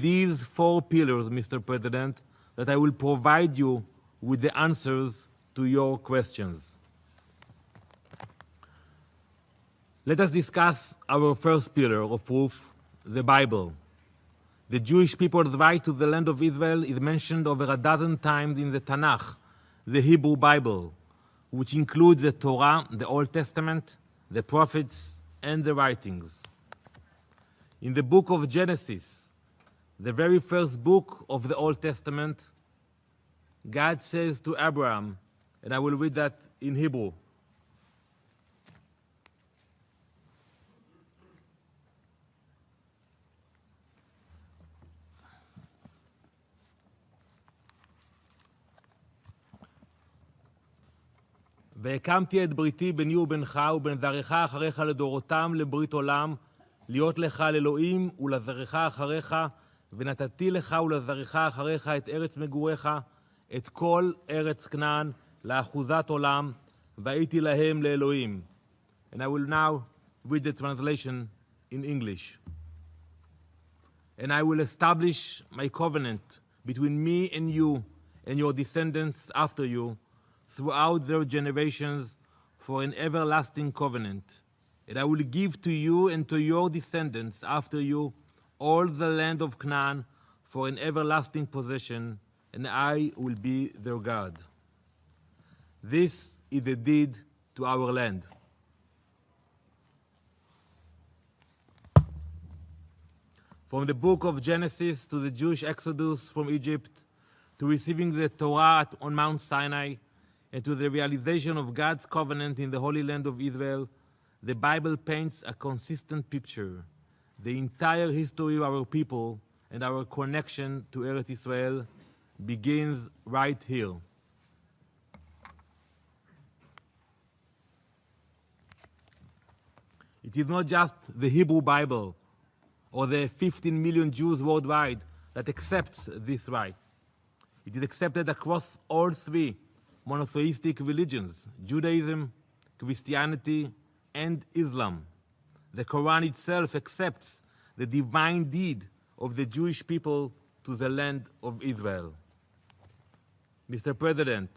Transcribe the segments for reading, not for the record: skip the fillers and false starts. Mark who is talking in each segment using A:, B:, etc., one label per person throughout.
A: These four pillars, Mr. President, that I will provide you with the answers to your questions. Let us discuss our first pillar of proof, the Bible. The Jewish people's right to the land of Israel is mentioned over a dozen times in the Tanakh, the Hebrew Bible, which includes the Torah, the Old Testament, the prophets, and the writings. In the book of Genesis, the very first book of the Old Testament, God says to Abraham, and I will read that in Hebrew, והקמתי את בריתי ביני ובינך ובין זרעך אחריך לדורותם לברית עולם, להיות לך לאלוהים ולזרעך אחריך, ונתתי לך ולזרעך אחריך את ארץ מגוריך, את כל ארץ כנען לאחוזת עולם, והייתי להם לאלוהים. And I will now read the translation in English. And I will establish my covenant between me and you and your descendants after you, throughout their generations, for an everlasting covenant. And I will give to you and to your descendants after you all the land of Canaan for an everlasting possession, and I will be their God. This is a deed to our land. From the book of Genesis to the Jewish exodus from Egypt, to receiving the Torah on Mount Sinai, and to the realization of God's covenant in the Holy Land of Israel, the Bible paints a consistent picture. The entire history of our people and our connection to Eretz Israel begins right here. It is not just the Hebrew Bible or the 15 million Jews worldwide that accepts this right. It is accepted across all three monotheistic religions, Judaism, Christianity, and Islam. The Quran itself accepts the divine deed of the Jewish people to the land of Israel. Mr. President,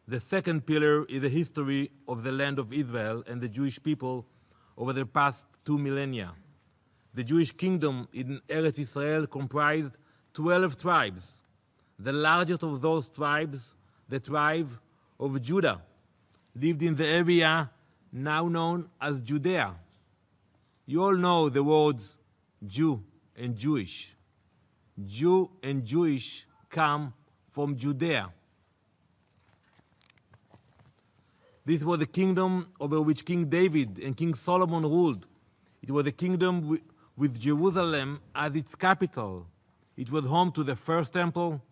A: the second pillar is the history of the land of Israel and the Jewish people over the past 2 millennia. The Jewish kingdom in Eretz Israel comprised 12 tribes. The largest of those tribes, the tribe of Judah, lived in the area now known as Judea. You all know the words Jew and Jewish. Jew and Jewish come from Judea. This was the kingdom over which King David and King Solomon ruled. It was a kingdom with Jerusalem as its capital. It was home to the first temple,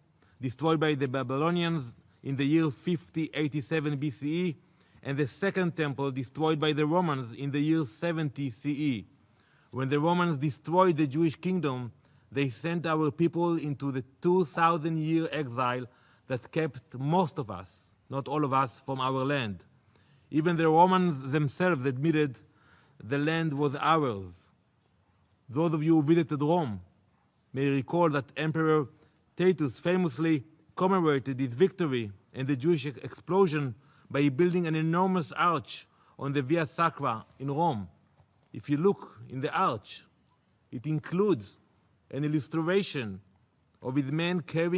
A: destroyed by the Babylonians in the year 5087 BCE, and the second temple destroyed by the Romans in the year 70 CE. When the Romans destroyed the Jewish kingdom, they sent our people into the 2,000-year exile that kept most of us, not all of us, from our land. Even the Romans themselves admitted the land was ours. Those of you who visited Rome may recall that Emperor Titus famously commemorated his victory and the Jewish explosion by building an enormous arch on the Via Sacra in Rome. If you look in the arch, it includes an illustration of his men carrying